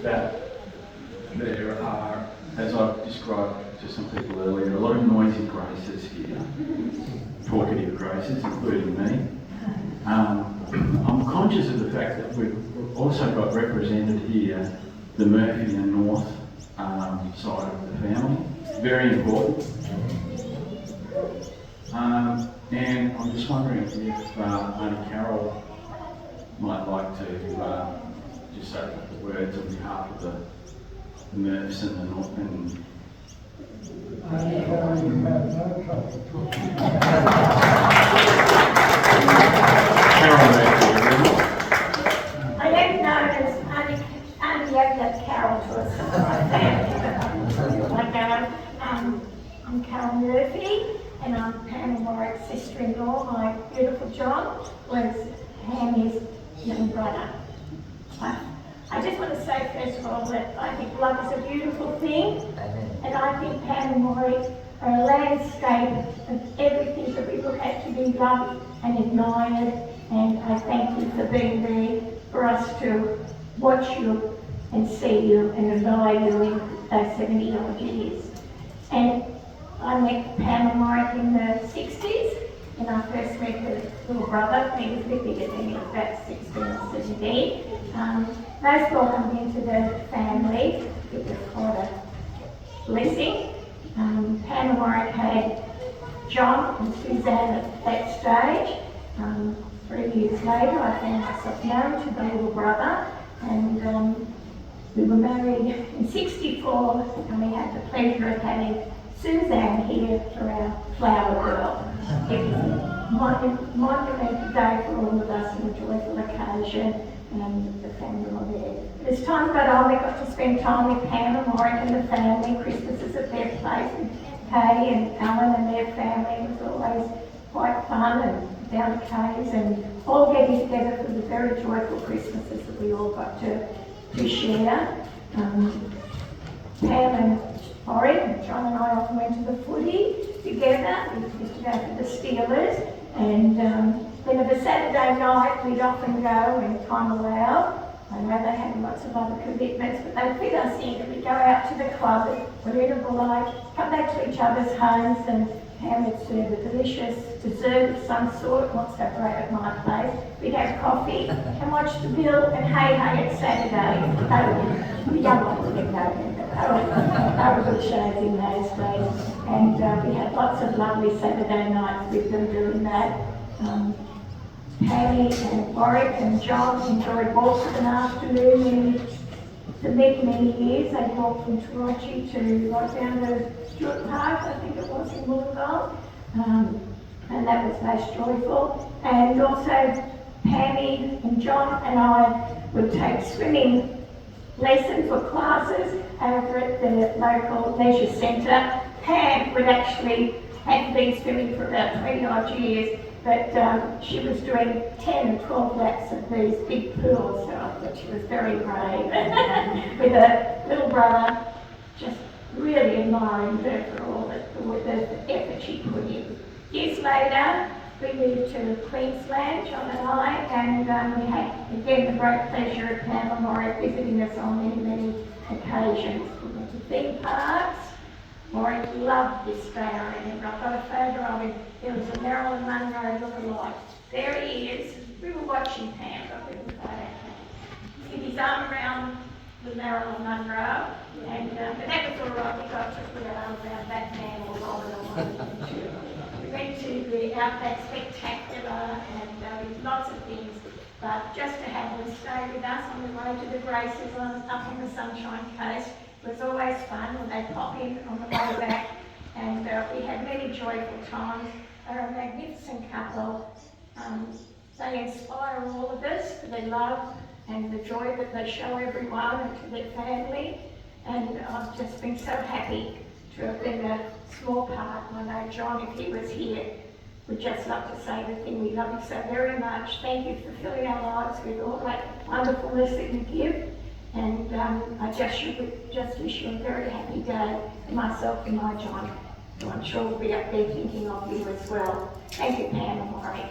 that there are, as I've described to some people earlier, a lot of noisy graces here, talkative graces, including me. I'm conscious of the fact that we've also got represented here the Murphy and North side of the family. Very important. And I'm just wondering if Auntie Carol might like to just say a couple of words on behalf of the Murphs and the North. Carol Murphy. I am known as Auntie Agnes Carol to us, my family. I'm Carol Murphy, and I'm Pam Warwick's sister-in-law. My beautiful John was Hammy's young brother. I just want to say first of all that I think love is a beautiful thing. Amen. And I think Pam and Warwick are a landscape of everything that we look at to be loved and admired. And I thank you for being there for us to watch you and see you and admire you in those 70 odd years. And I met Pam and Warwick in the 60s, and I first met her little brother. He was a bit bigger than me, he was about 16 or 17. Most welcomed into the family. It was quite a blessing. Pam and Warwick had John and Suzanne at that stage. 3 years later, I found myself married to the little brother, and we were married in 64, and we had the pleasure of having Suzanne here for our flower girl. It was a monumental day for all of us and a joyful occasion, and the family were there. As time got on, we got to spend time with Pam and Warwick and the family. Christmases at their place, and Kay and Alan and their family. It was always quite fun, and down to Kay's, and all getting together for the very joyful Christmases that we all got to share. Pam and Warwick and John and I often went to the footy together. We used to go to the Steelers, and then of a Saturday night we'd often go when time allowed. I know they had lots of other commitments, but they'd fit us in, and we'd go out to the club at Warrnambool, come back to each other's homes, and Pam would serve a delicious dessert of some sort, not so great at my place. We'd have coffee and watch the Bill and Hey Hey at Saturday. The young ones didn't know them, but they were good shows in those days. And we had lots of lovely Saturday nights with them doing that. Pammy and Warwick and John enjoyed walks of an afternoon for many years. They walked from Taronchi to right down to Stewart Park, I think it was, in Wollongong. And that was most joyful. And also Pammy and John and I would take swimming lessons or classes over at the local leisure centre. Pam would actually had been swimming for about 20 odd years, but she was doing 10 and 12 laps of these big pools, so I thought she was very brave. With a little brother just really admiring her for all the effort she put in. Years later, we moved to Queensland, John and I, and we had again the great pleasure of Pam and Warwick visiting us on many occasions. We went to theme parks. Warwick loved this day, I remember. I've got a photo of him. There was a Marilyn Monroe look-alike. There he is. We were watching Pam, but we were photo. With his arm around the Marilyn Monroe, and but that was all right. We got to put our arm around Batman or Robin or one. We went to the Outback Spectacular and lots of things. But just to have them stay with us on the way to the Graces up on the Sunshine Coast was always fun when they pop in on the way back, and we had many joyful times. They're a magnificent couple. They inspire all of us for their love and the joy that they show everyone and to their family, and I've just been so happy to have been a small part. And I know John, if he was here, would just love to say the thing. We love you so very much. Thank you for filling our lives with all that wonderfulness that you give. And I just wish you a very happy day, and myself and my John, who I'm sure will be up there thinking of you as well. Thank you, Pam and Warwick.